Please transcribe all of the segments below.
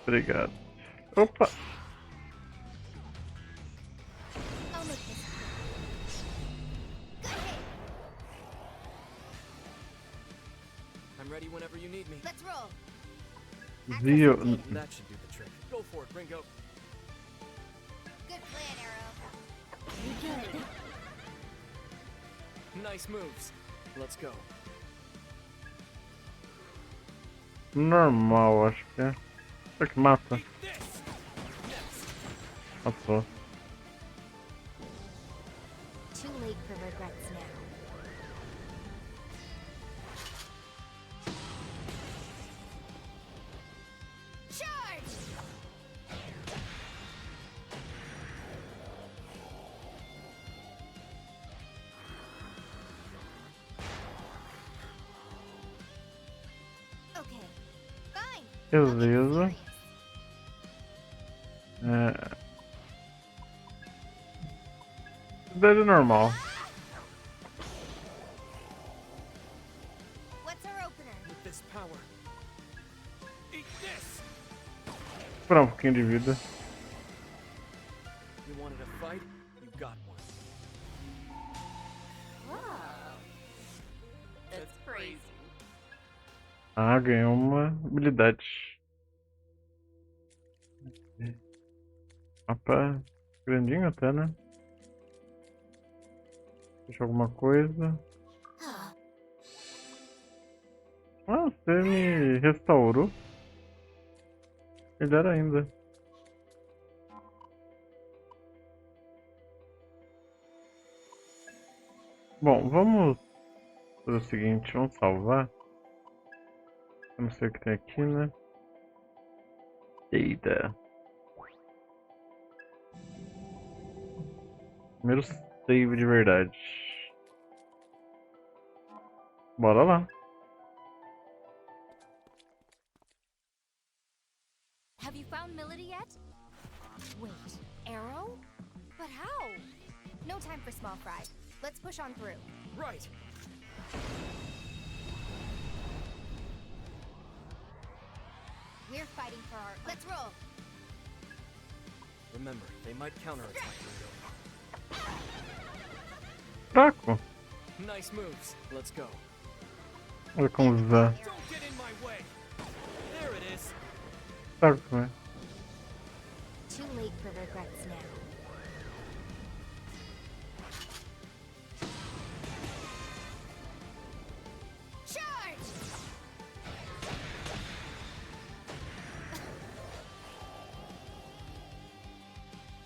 Obrigado. Opa! I'll make this quick. Good hit. I'm ready whenever you need me. Let's roll. Zio. Accessing data. That should do the trick. Go for it, Ringo. Good plan, Arrow. Very good. Nice moves. Let's go. Normal, acho que é. Será que mata? Eat this. Next. Matou. Too late for regrets now. Charge! Okay, fine. Beleza. É. Idade normal. What's our opener? With this power. Eat this. Esperar um pouquinho de vida. You wanted a fight? You got one. Wow. That's crazy. Ah, ganhou uma habilidade. Mapa grandinho até, né? Deixa alguma coisa. Ah, você me restaurou. Melhor ainda. Bom, vamos fazer o seguinte, vamos salvar. Eu não sei o que tem aqui, né? Eita. Primeiro save de verdade. Bora lá. Have you found Milady yet? Wait, Arrow? But how? No time for small fry. Let's push on through. Right. We're fighting for our... Let's roll! Remember, they might counterattack, Ringo. Fraco. Nice moves. Let's go. Olha como dá. Don't get in my way. There it is. Fraco, né? Too late for regrets now. Charge!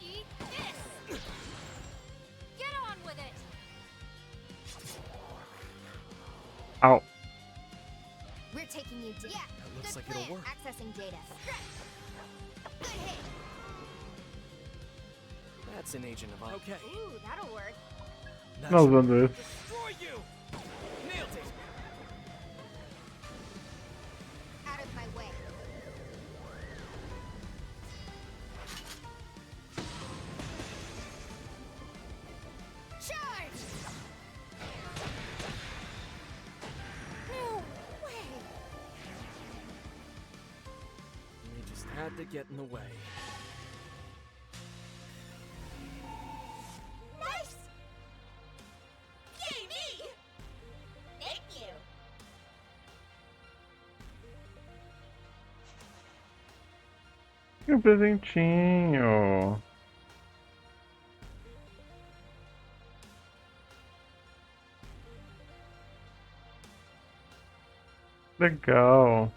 Eat this! Get on with it! Au. We're taking you to... Yeah, That looks good like it'll plan. work. Accessing data. Good hit! That's an agent of... Okay. Ooh, that'll work. That Não should usando esse. destroy you. Nailed it. Out of my way. Charge! No way! We just had to get in the way. Nice! Yay, me! Thank you! E um presentinho. Legal.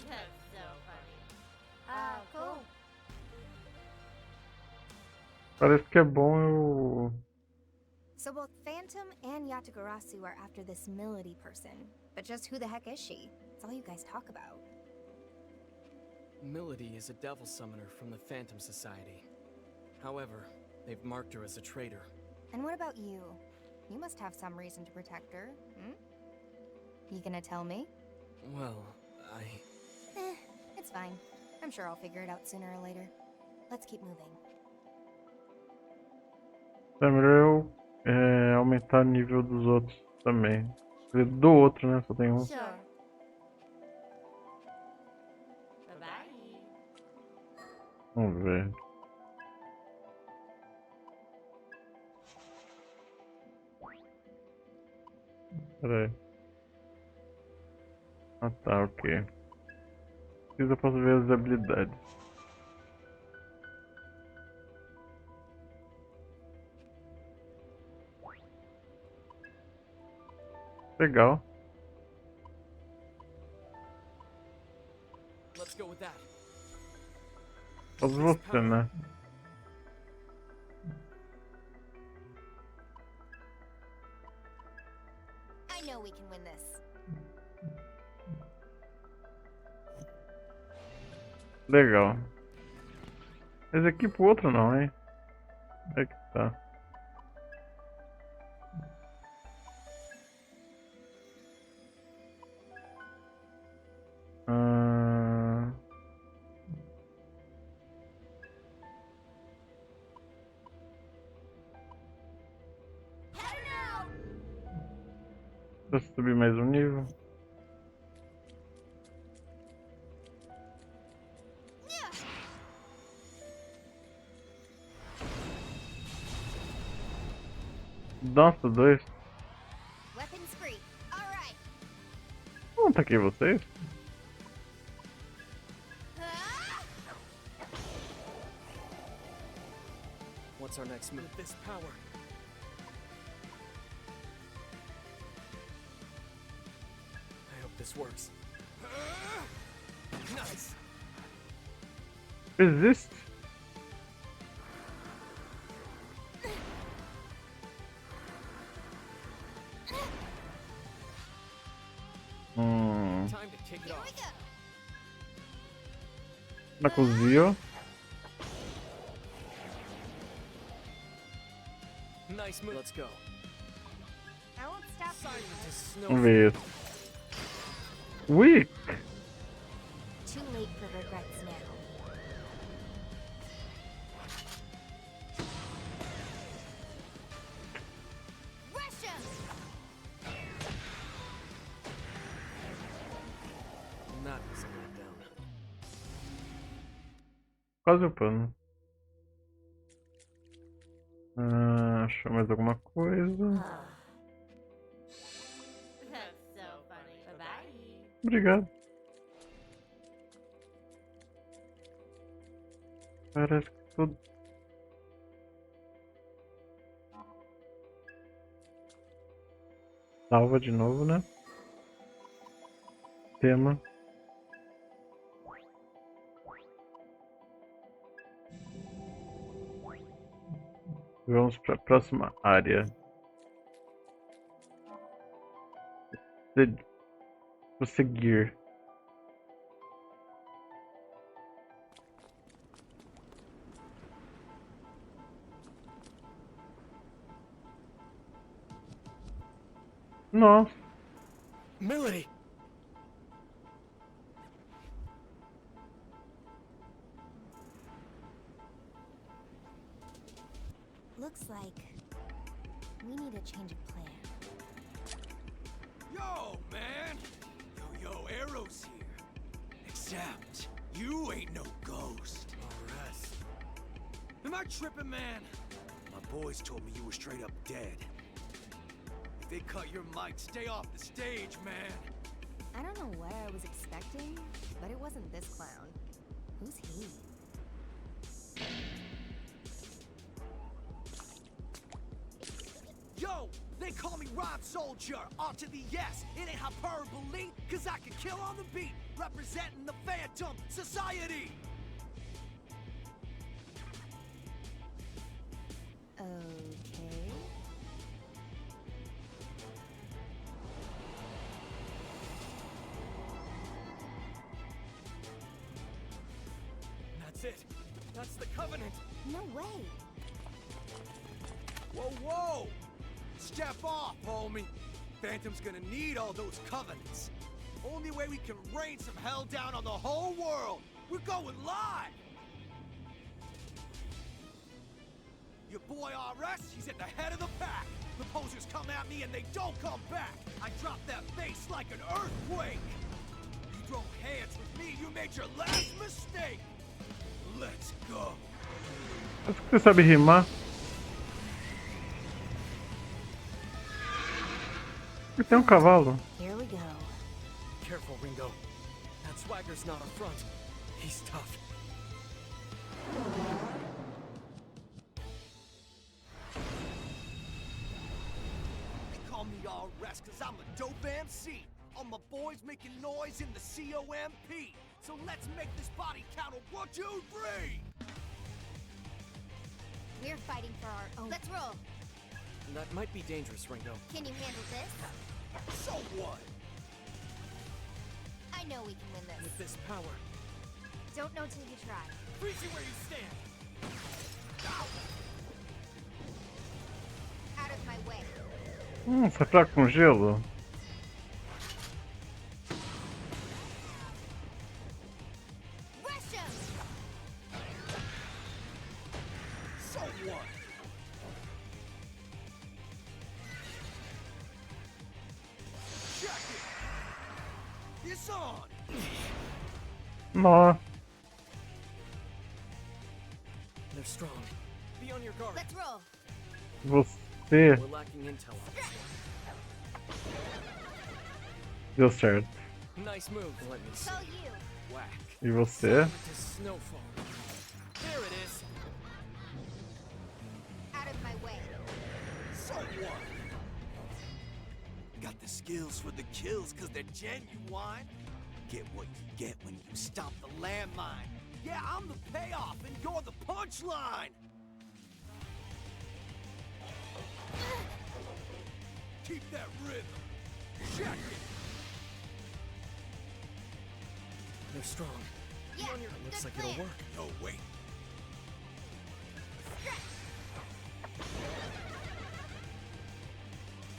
That's so funny. Cool. Parece que é bom eu... So both Phantom and Yatagarasu are after this Milady person. But just who the heck is she? It's all you guys talk about. Milady is a devil summoner from the Phantom Society. However, they've marked her as a traitor. And what about you? You must have some reason to protect her, hmm? You gonna tell me? Well, It's fine. I'm sure I'll figure it out sooner or later. Let's keep moving. É melhor eu aumentar o nível dos outros também. Do outro, né? Só tem um. Sure. Bye-bye. Vamos ver. Pera aí. Ah tá, ok. Eu posso ver as habilidades. Legal. let's go with that. Só você, né? I know we can win this. Legal. Esse aqui pro outro não, hein? É que tá. Deixa eu subir mais um nível. Nossa, dois. Weapons free. All right. Não ataquei vocês? What's our next move? With this power. I hope this works. Nice. Resist. Time to kick it Here off. we go. Na cozinha. Nice move. Let's go. I won't stop you. Scientist Vamos snow. ver isso. Ui! Too late for regrets now. Russia! That was a letdown. Quase o pano. Achou mais alguma coisa? That's so funny. Bye-bye. Obrigado. Parece que tudo. Salva de novo, né? Tema. Vamos para a próxima área. Prosseguir. Nossa. Milady! Looks like we need a change of plan. Yo, man! Yo, Arrow's here. Except, you ain't no ghost. Alright. Am I tripping, man? My boys told me you were straight up dead. If they cut your mic, stay off the stage, man. I don't know what I was expecting, but it wasn't this clown. Who's he? Yo, they call me Rod Soldier, R to the S. It ain't hyperbole, cause I can kill on the beat, representing the Phantom Society. Okay. That's it. That's the Covenant. No way. Whoa, whoa! Step off, homie. Phantom's gonna need all those covenants. Only way we can rain some hell down on the whole world. We're going live. Your boy RS, he's at the head of the pack. The posers come at me and they don't come back. I drop that bass like an earthquake. You throw hands with me, you made your last mistake. Let's go. Acho que você sabe rimar. E tem um cavalo. Here we go. Careful, Ringo. That swagger's not a front. He's tough. They call me RS cause I'm a dope MC. All my boys making noise in the COMP. So let's make this body count on 1, 2, 3. We're fighting for our own. Let's roll. That might be dangerous, Ringo. Can you handle this? So what? I know we can win With this. this power, Don't know till you try. Freeze you where you stand. Out of my way. Você é fraco com gelo? Rush him! So what? Check it. It's on. Nó. they're strong. Be on your guard. Let's roll. Você We're lacking intel on this deu certo. one. Nice move. Let me see. So you. Whack. E você? It is snowfall. There it is. Out of my way. So what? Got the skills for the kills cause they're genuine. Get what you get when you stomp the landmine. Yeah, I'm the payoff and you're the punchline. Keep that rhythm. Check it. They're strong. Yeah, Looks good like plan. it'll work. No, wait.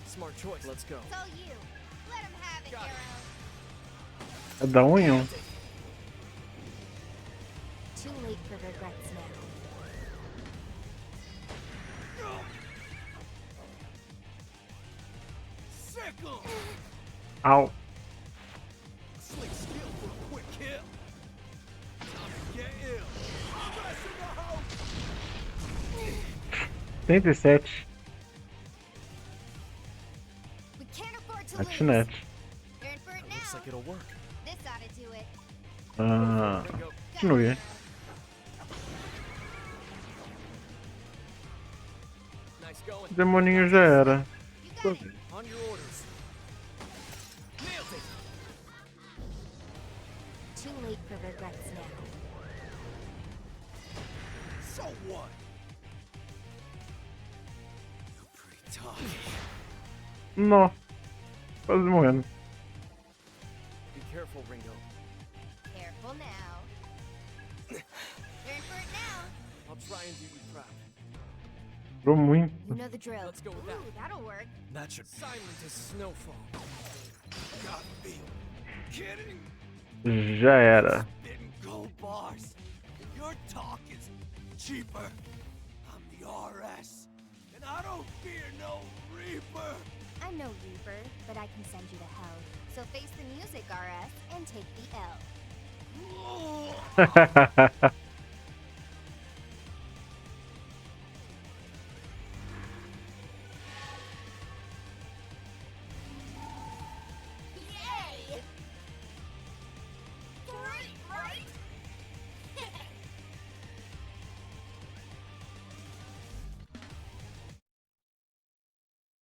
Smart choice. Let's go. So you. Let him have it, Got it. Arrow. É da unha? Too late for regrets now. Sick 'em. Au. Slick skill for a quick kill. Time to get ill. Stress in the house. 37. We can't afford to lose. Patinete. You're in for it Looks now. like it'll work. This ought to do it. Ah, Ringo. continue. Nice going. Demoninho já era. You got it. On your orders. Nailed it. Too late for regrets now. So what? You're pretty tough. Nó. Quase morrendo. Be careful, Ringo. Careful now. You're in for it now. I'll try and do you proud. Durou muito. You know the drill. Let's go with that. Ooh, that'll work. That should silent as snowfall. Got me. Kidding? Já era. Spitting gold bars. Your talk is cheaper. I'm the RS, and I don't fear no Reaper. I'm no Reaper, but I can send you to hell. So face the music, RS, and take the L. Yay! Great, right?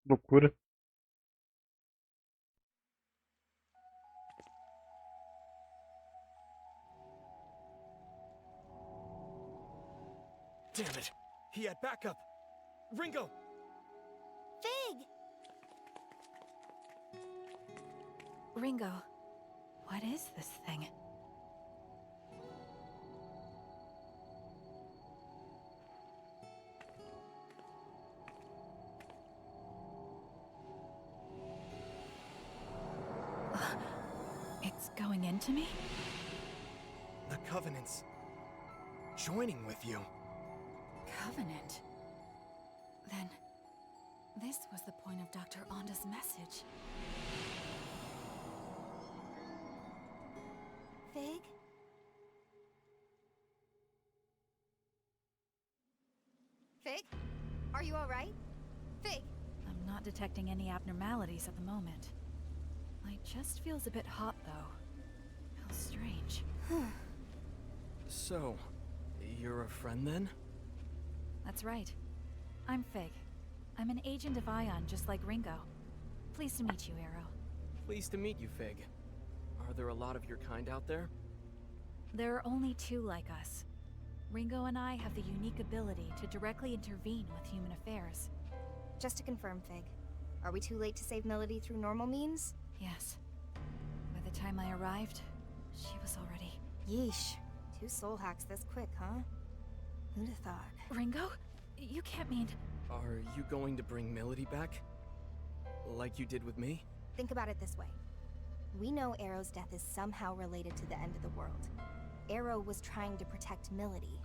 Loucura. Damn it. He had backup. Ringo! Figue! Ringo, what is this thing? going into me? The Covenant's joining with you. Covenant? Then, this was the point of Dr. Onda's message. Fig? Fig? Are you alright? Fig? I'm not detecting any abnormalities at the moment. It just feels a bit hot, though. Feels strange. So, you're a friend then? That's right. I'm Fig. I'm an agent of Aion, just like Ringo. Pleased to meet you, Arrow. Pleased to meet you, Fig. Are there a lot of your kind out there? There are only two like us. Ringo and I have the unique ability to directly intervene with human affairs. Just to confirm, Fig, are we too late to save Milady through normal means? Yes. By the time I arrived, she was already... Yeesh. 2 soul hacks this quick, huh? Who'd have thought? Ringo? You can't mean... Are you going to bring Milady back? Like you did with me? Think about it this way. We know Arrow's death is somehow related to the end of the world. Arrow was trying to protect Milady.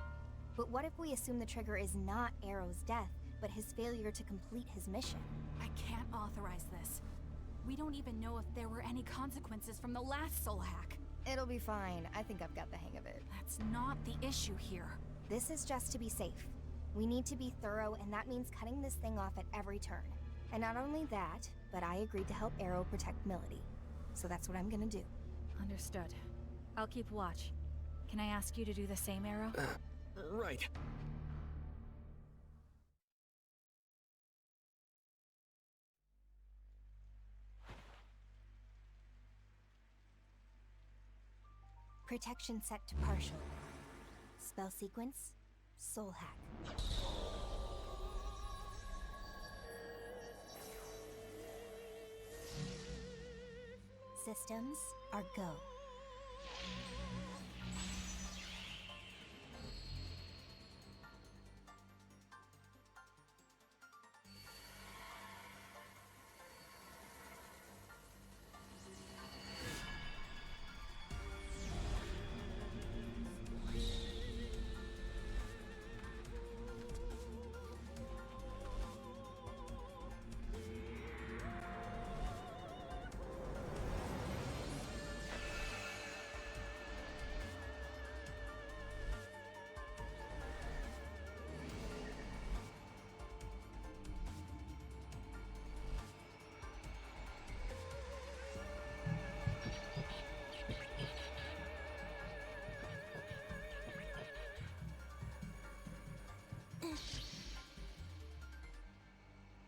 But what if we assume the trigger is not Arrow's death, but his failure to complete his mission? I can't authorize this. We don't even know if there were any consequences from the last soul hack. It'll be fine. I think I've got the hang of it. That's not the issue here. This is just to be safe. We need to be thorough, and that means cutting this thing off at every turn. And not only that, but I agreed to help Arrow protect Milady. So that's what I'm gonna do. Understood. I'll keep watch. Can I ask you to do the same, Arrow? Right. Protection set to partial. Spell sequence, soul hack. Systems are go.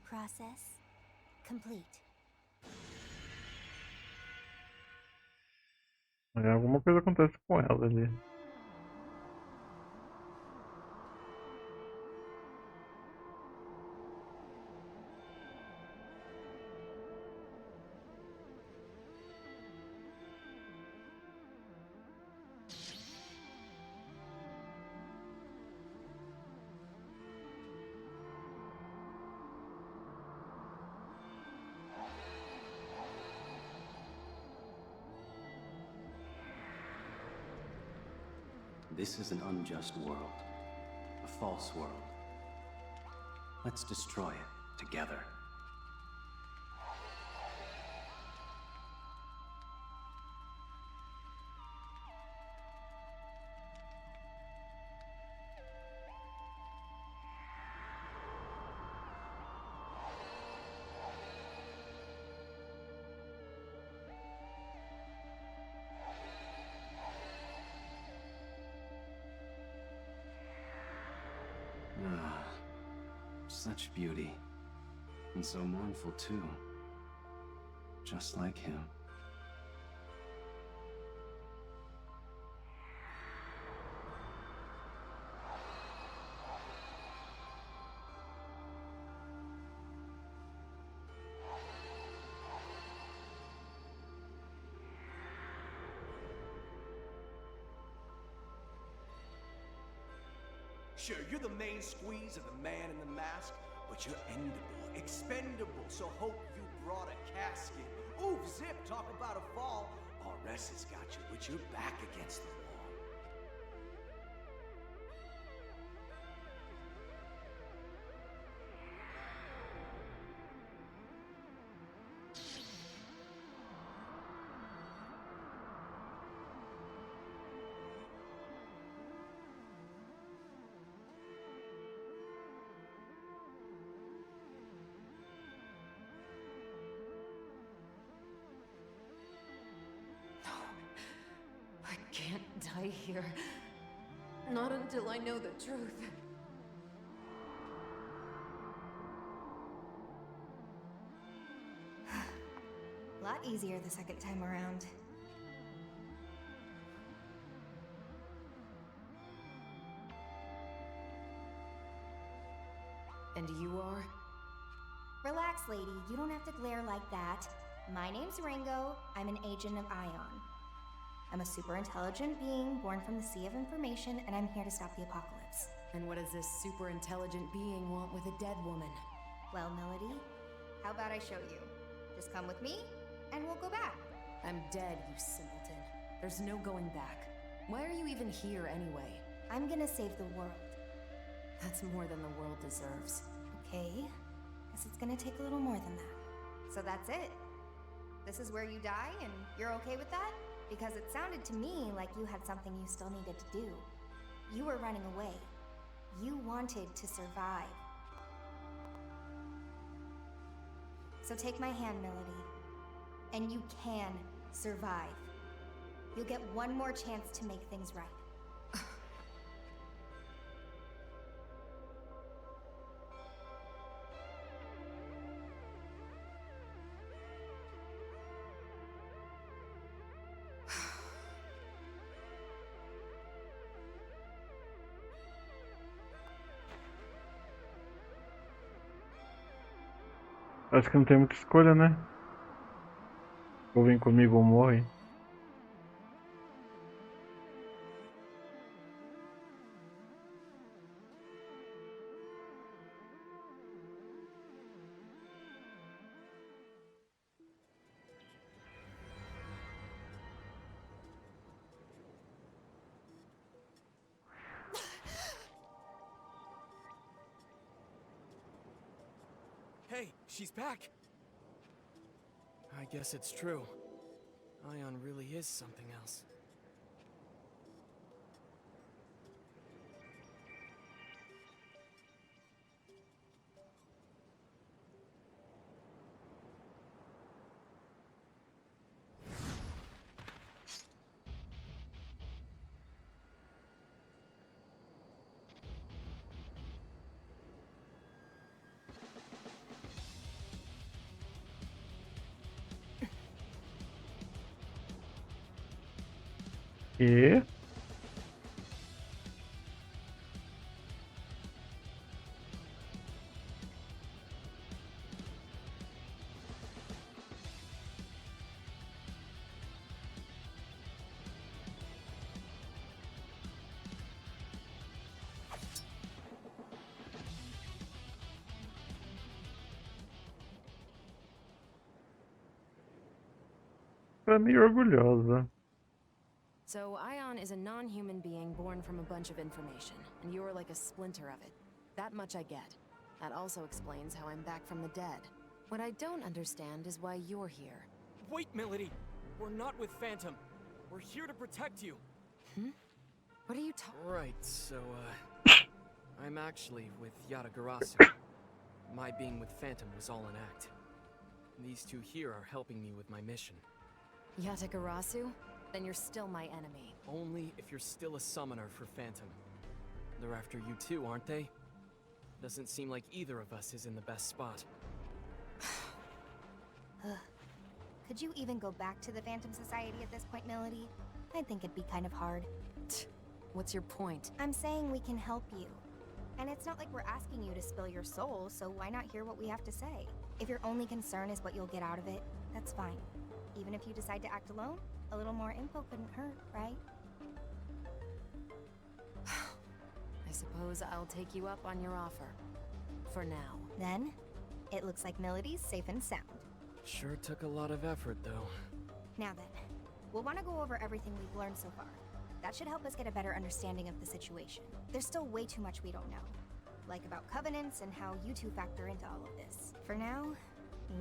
Process complete. Alguma coisa acontece com ela ali. This is an unjust world. A false world. Let's destroy it together. Ah, such beauty. And so mournful too. Just like him. Sure, you're the main squeeze of the man in the mask, but you're endable, expendable, so hope you brought a casket. Oof, zip, talk about a fall. Rest has got you with your back against the wall. I can't die here. Not until I know the truth. A lot easier the second time around. And you are? Relax, lady. You don't have to glare like that. My name's Ringo. I'm an agent of Aion. I'm a super intelligent being born from the sea of information, and I'm here to stop the apocalypse. And what does this super intelligent being want with a dead woman? Well, Milady, how about I show you? Just come with me, and we'll go back. I'm dead, you simpleton. There's no going back. Why are you even here anyway? I'm gonna save the world. That's more than the world deserves. Okay, guess it's gonna take a little more than that. So that's it. This is where you die, and you're okay with that? Because it sounded to me like you had something you still needed to do. You were running away. You wanted to survive. So take my hand, Milady, and you can survive. You'll get one more chance to make things right. Acho que não tem muita escolha, né? Ou vem comigo ou morre. Hey, she's back! I guess it's true. Aion really is something else. E tá meio orgulhosa. So, Aion is a non-human being born from a bunch of information, and you're like a splinter of it. That much I get. That also explains how I'm back from the dead. What I don't understand is why you're here. Wait, Milady! We're not with Phantom. We're here to protect you. What are you talking? Right, so, I'm actually with Yatagarasu. My being with Phantom was all an act. These two here are helping me with my mission. Yatagarasu? Then you're still my enemy. Only if you're still a summoner for Phantom. They're after you too, aren't they? Doesn't seem like either of us is in the best spot. Could you even go back to the Phantom Society at this point, Milady? I think it'd be kind of hard. What's your point? I'm saying we can help you. And it's not like we're asking you to spill your soul, so why not hear what we have to say? If your only concern is what you'll get out of it, that's fine. Even if you decide to act alone, a little more info couldn't hurt, right? I suppose I'll take you up on your offer. For now. Then, it looks like Milady's safe and sound. Sure took a lot of effort, though. Now then, We'll want to go over everything we've learned so far. That should help us get a better understanding of the situation. There's still way too much we don't know. Like about covenants and how you two factor into all of this. For now,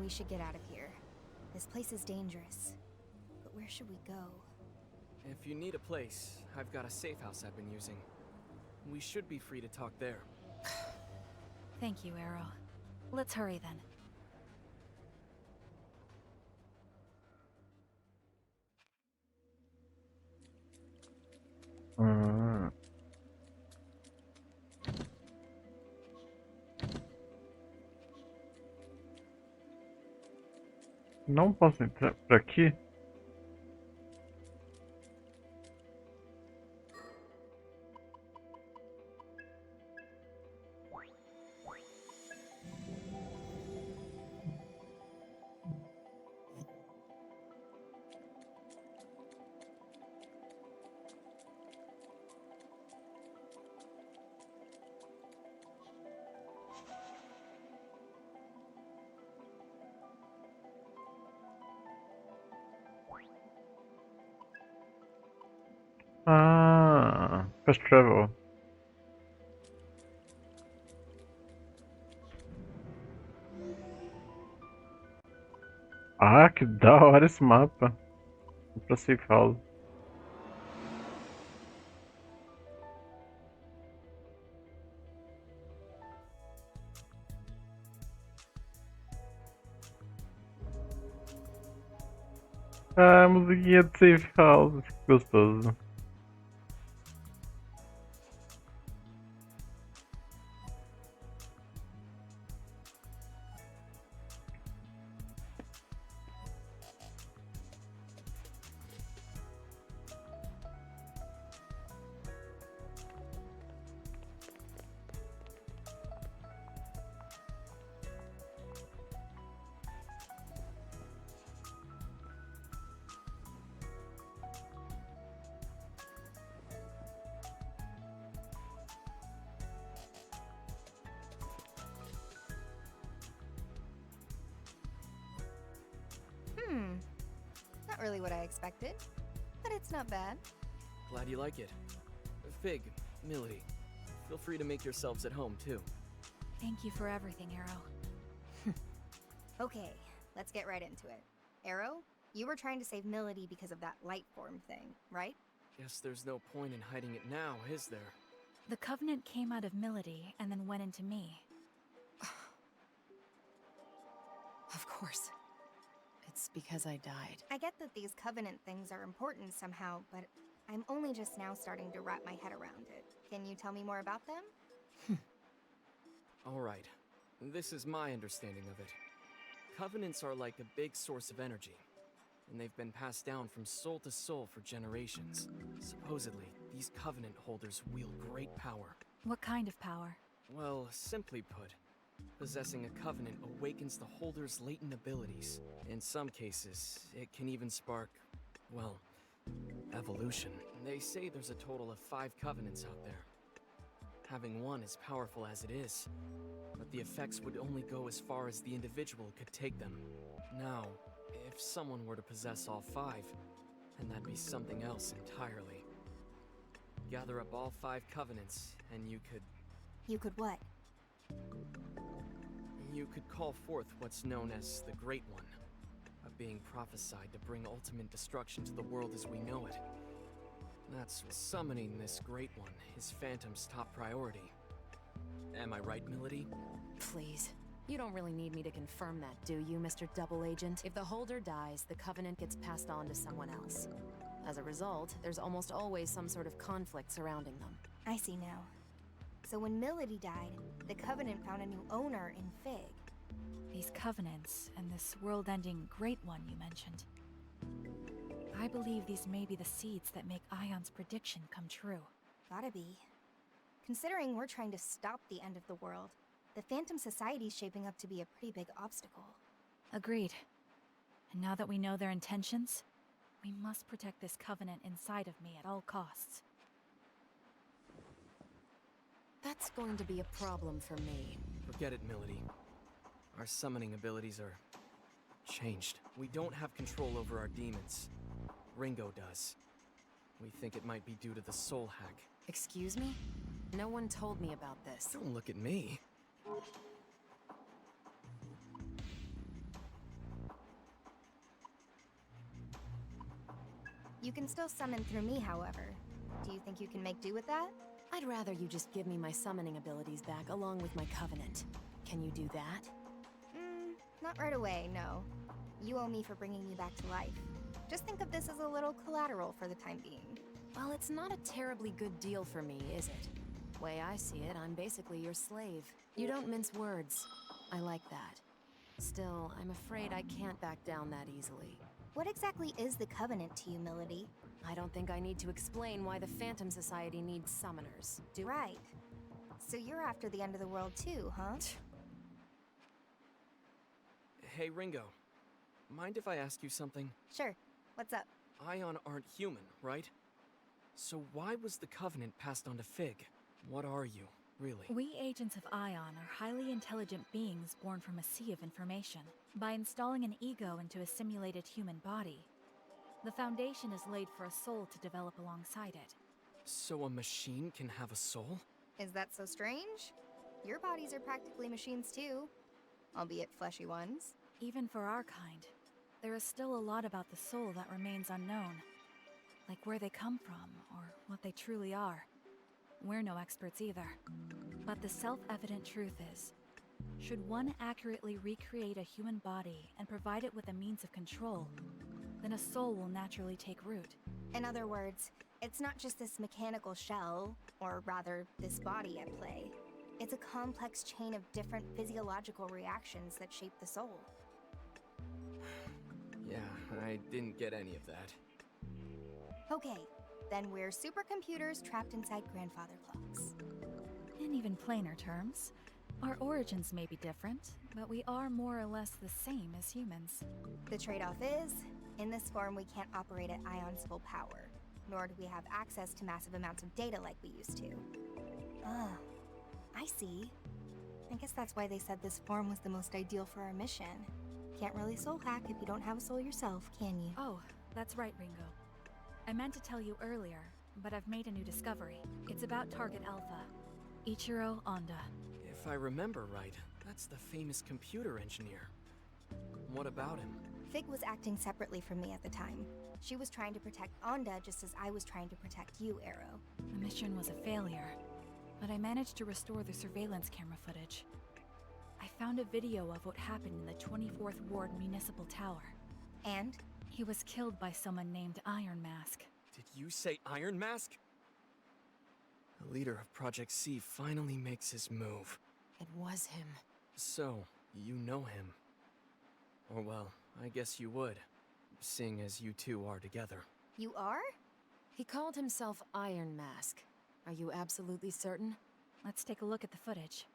we should get out of here. This place is dangerous. But where should we go? If you need a place, I've got a safe house I've been using. We should be free to talk there. Thank you, Arrow. Let's hurry then. Não posso entrar por aqui? Ah, fast travel. Ah, que da hora esse mapa. Vou pra safe house. Ah, musiquinha de safe house, que gostoso. Not really what I expected, but it's not bad. Glad you like it. Figue, Milady, feel free to make yourselves at home too. Thank you for everything, Arrow. Okay, let's get right into it. Arrow, you were trying to save Milady because of that light form thing, right? Guess there's no point in hiding it now, is there? The Covenant came out of Milady and then went into me. Of course. It's because I died. I get that these Covenant things are important somehow, but I'm only just now starting to wrap my head around it. Can you tell me more about them? Alright, this is my understanding of it. Covenants are like a big source of energy, and they've been passed down from soul to soul for generations. Supposedly, these Covenant holders wield great power. What kind of power? Well, simply put, possessing a Covenant awakens the holder's latent abilities. In some cases, it can even spark, well, evolution. They say there's a total of 5 Covenants out there. Having one is powerful as it is, but the effects would only go as far as the individual could take them. Now, if someone were to possess all 5, then that'd be something else entirely. Gather up all 5 Covenants, and you could... You could what? You could call forth what's known as the Great One, a being prophesied to bring ultimate destruction to the world as we know it. That's summoning this Great One is Phantom's top priority. Am I right, Milady? Please. You don't really need me to confirm that, do you, Mr. Double Agent? If the holder dies, the Covenant gets passed on to someone else. As a result, there's almost always some sort of conflict surrounding them. I see now. So when Milady died, the Covenant found a new owner in Figue. These Covenants and this world-ending Great One you mentioned. I believe these may be the seeds that make Aion's prediction come true. Gotta be. Considering we're trying to stop the end of the world, the Phantom Society's shaping up to be a pretty big obstacle. Agreed. And now that we know their intentions, we must protect this Covenant inside of me at all costs. That's going to be a problem for me. Forget it, Milady. Our summoning abilities are... changed. We don't have control over our demons. Ringo does. We think it might be due to the soul hack. Excuse me? No one told me about this. Don't look at me. You can still summon through me, however. Do you think you can make do with that? I'd rather you just give me my summoning abilities back along with my covenant. Can you do that? Not right away, no. You owe me for bringing you back to life. Just think of this as a little collateral for the time being. Well, it's not a terribly good deal for me, is it? Way I see it, I'm basically your slave. You don't mince words. I like that. Still, I'm afraid I can't back down that easily. What exactly is the Covenant to you, Milady? I don't think I need to explain why the Phantom Society needs summoners. Right. So you're after the end of the world too, huh? Hey, Ringo. Mind if I ask you something? Sure. What's up? Aion aren't human, right? So why was the Covenant passed on to Figue? What are you, really? We agents of Aion are highly intelligent beings born from a sea of information. By installing an ego into a simulated human body, the foundation is laid for a soul to develop alongside it. So a machine can have a soul? Is that so strange? Your bodies are practically machines too, albeit fleshy ones. Even for our kind, there is still a lot about the soul that remains unknown. Like where they come from, or what they truly are. We're no experts either. But the self-evident truth is, should one accurately recreate a human body and provide it with a means of control, then a soul will naturally take root. In other words, it's not just this mechanical shell, or rather, this body at play. It's a complex chain of different physiological reactions that shape the soul. Yeah, I didn't get any of that. Okay, then we're supercomputers trapped inside grandfather clocks. In even plainer terms, our origins may be different, but we are more or less the same as humans. The trade-off is, in this form we can't operate at Ion's full power, nor do we have access to massive amounts of data like we used to. I see. I guess that's why they said this form was the most ideal for our mission. Can't really soul hack if you don't have a soul yourself, can you? Oh, that's right, Ringo. I meant to tell you earlier, but I've made a new discovery. It's about Target Alpha, Ichiro Honda. If I remember right, that's the famous computer engineer. What about him? Figue was acting separately from me at the time. She was trying to protect Onda just as I was trying to protect you, Arrow. The mission was a failure, but I managed to restore the surveillance camera footage. I found a video of what happened in the 24th Ward Municipal Tower. And? He was killed by someone named Iron Mask. Did you say Iron Mask? The leader of Project C finally makes his move. It was him. So, you know him. Or well, I guess you would, seeing as you two are together. You are? He called himself Iron Mask. Are you absolutely certain? Let's take a look at the footage.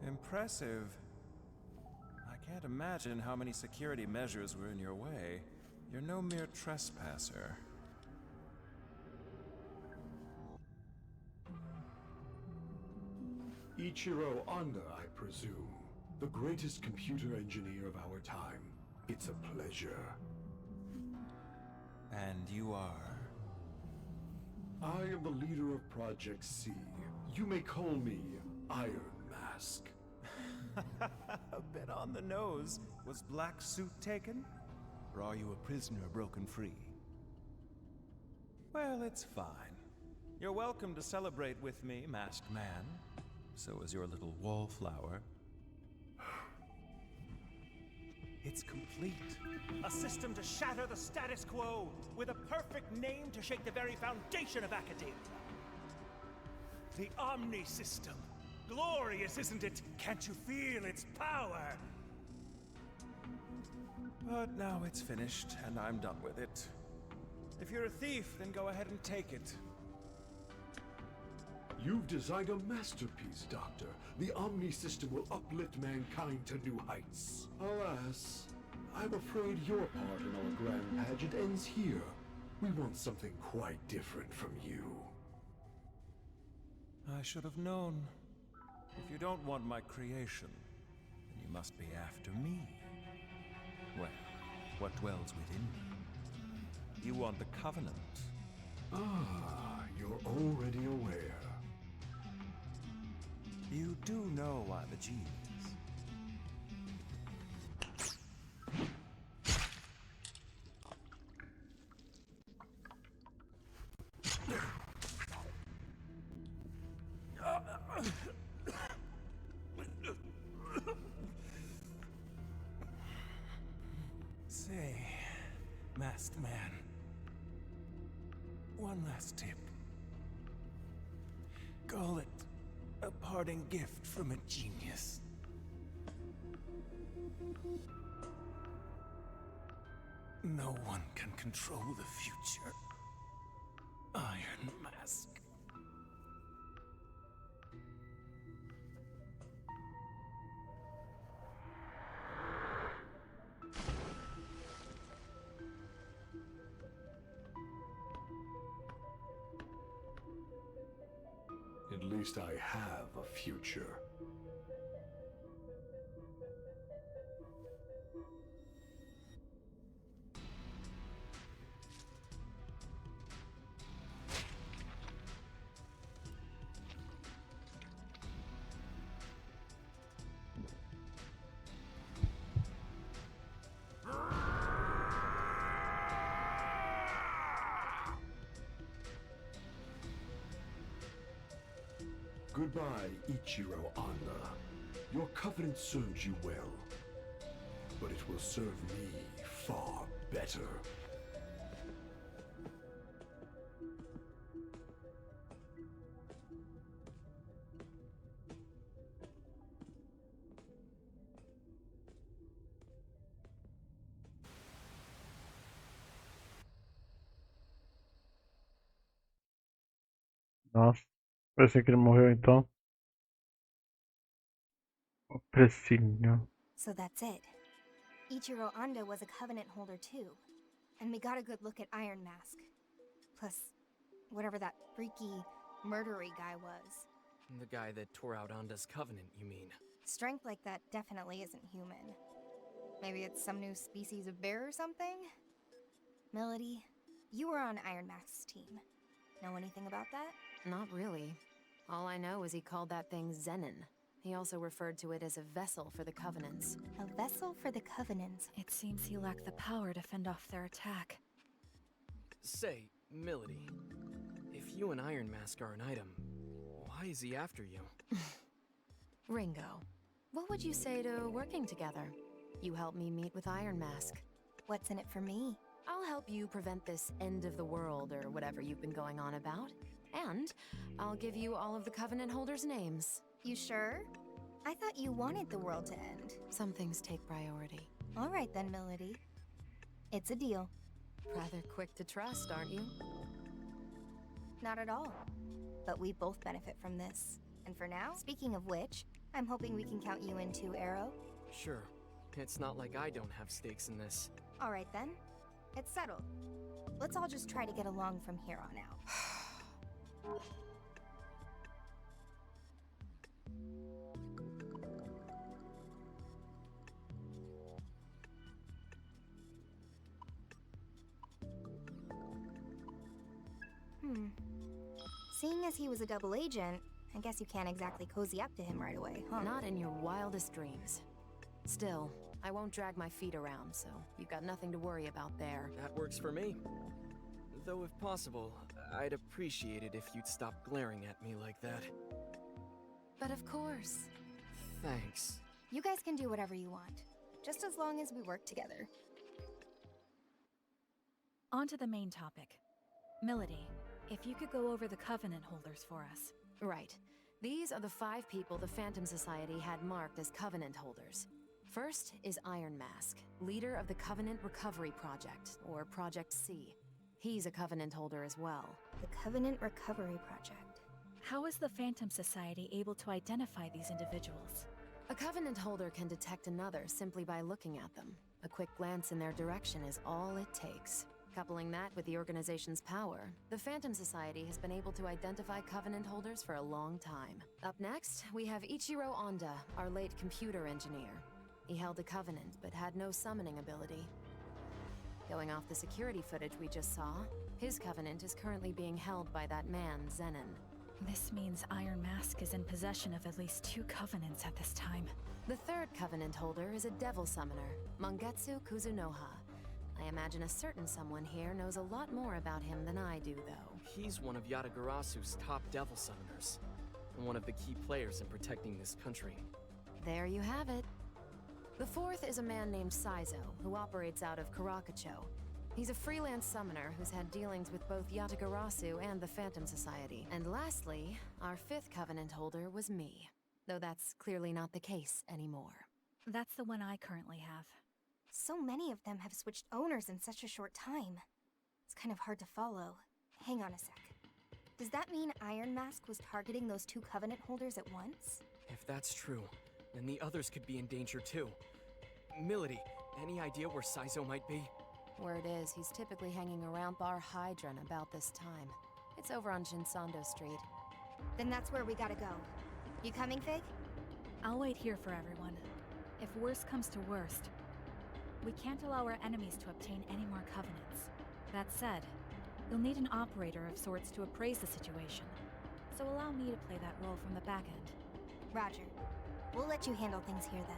Impressive. I can't imagine how many security measures were in your way. You're no mere trespasser. Ichiro Honda, I presume. The greatest computer engineer of our time. It's a pleasure. And you are? I am the leader of Project C. You may call me Iron Mask. A bit on the nose. Was Black Suit taken? Or are you a prisoner broken free? Well, it's fine. You're welcome to celebrate with me, Masked Man. So is your little wallflower. It's complete. A system to shatter the status quo, with a perfect name to shake the very foundation of academia. The Omni System. Glorious, isn't it? Can't you feel its power? But now it's finished, and I'm done with it. If you're a thief, then go ahead and take it. You've designed a masterpiece, Doctor. The Omni system will uplift mankind to new heights. Alas, I'm afraid your part in our grand pageant ends here. We want something quite different from you. I should have known. If you don't want my creation, then you must be after me. Well, what dwells within me? You want the Covenant. Ah, you're already aware. You do know I'm a genius. Say, masked man, one last tip. Call it a parting gift from a genius. No one can control the future. Iron Mask. At least I have a future. Goodbye, Ichiro Anda. Your covenant serves you well, but it will serve me far better. Nossa, pensei que ele morreu então. O precinho. So that's it. Ichiro Anda was a Covenant holder too. And we got a good look at Iron Mask. Plus, whatever that freaky, murdery guy was. The guy that tore out Anda's covenant, you mean? Strength like that definitely isn't human. Maybe it's some new species of bear or something? Milady, you were on Iron Mask's team. Know anything about that? Not really. All I know is he called that thing Zenon. He also referred to it as a vessel for the Covenants. A vessel for the Covenants. It seems he lacked the power to fend off their attack. Say, Milady, if you and Iron Mask are an item, why is he after you? Ringo, what would you say to working together? You help me meet with Iron Mask. What's in it for me? I'll help you prevent this end of the world or whatever you've been going on about. And I'll give you all of the Covenant holders' names. You sure? I thought you wanted the world to end. Some things take priority. All right then, Milady. It's a deal. Rather quick to trust, aren't you? Not at all. But we both benefit from this. And for now, speaking of which, I'm hoping we can count you in too, Arrow. Sure. It's not like I don't have stakes in this. All right then. It's settled. Let's all just try to get along from here on out. Seeing as he was a double agent, I guess you can't exactly cozy up to him right away, huh? Not in your wildest dreams. Still, I won't drag my feet around, so you've got nothing to worry about there. That works for me. Though if possible, I'd appreciate it if you'd stop glaring at me like that. But of course. Thanks. You guys can do whatever you want, just as long as we work together. On to the main topic. Milady, if you could go over the Covenant holders for us. Right. These are the 5 people the Phantom Society had marked as Covenant holders. First is Iron Mask, leader of the Covenant Recovery Project, or Project C. He's a Covenant holder as well. The Covenant Recovery Project. How is the Phantom Society able to identify these individuals? A Covenant holder can detect another simply by looking at them. A quick glance in their direction is all it takes. Coupling that with the organization's power, the Phantom Society has been able to identify Covenant holders for a long time. Up next, we have Ichiro Onda, our late computer engineer. He held a Covenant, but had no summoning ability. Going off the security footage we just saw, his Covenant is currently being held by that man, Zenon. This means Iron Mask is in possession of at least 2 Covenants at this time. The third Covenant holder is a Devil Summoner, Mangetsu Kuzunoha. I imagine a certain someone here knows a lot more about him than I do, though. He's one of Yatagarasu's top Devil Summoners, and one of the key players in protecting this country. There you have it. The fourth is a man named Saizo, who operates out of Karakacho. He's a freelance summoner who's had dealings with both Yatagarasu and the Phantom Society. And lastly, our fifth Covenant holder was me. Though that's clearly not the case anymore. That's the one I currently have. So many of them have switched owners in such a short time. It's kind of hard to follow. Hang on a sec. Does that mean Iron Mask was targeting those 2 Covenant holders at once? If that's true, then the others could be in danger too. Milady, any idea where Saizo might be? Word is, he's typically hanging around Bar Hydron about this time. It's over on Shinsando Street. Then that's where we gotta go. You coming, Figue? I'll wait here for everyone. If worst comes to worst, we can't allow our enemies to obtain any more Covenants. That said, you'll need an operator of sorts to appraise the situation. So allow me to play that role from the back end. Roger. We'll let you handle things here then.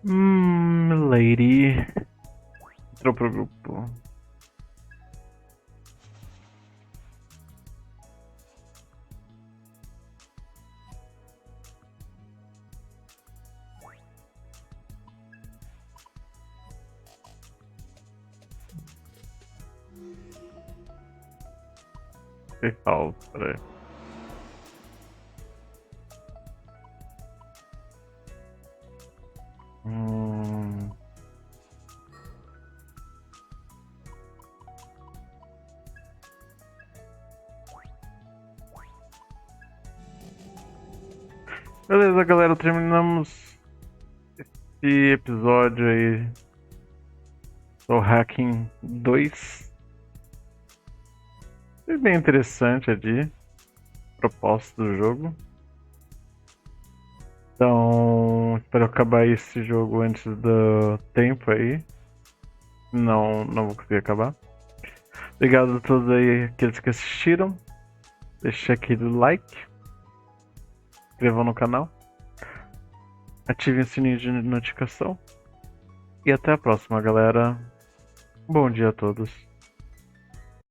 Milady entrou pro grupo. Pessoal, peraí. Beleza, galera, terminamos esse episódio aí do Hacking 2. Foi bem interessante ali, proposta do jogo. Então, espero acabar esse jogo antes do tempo aí. Não vou conseguir acabar. Obrigado a todos aí, aqueles que assistiram. Deixe aquele like. Se inscrevam no canal. Ativem o sininho de notificação. E até a próxima, galera. Bom dia a todos.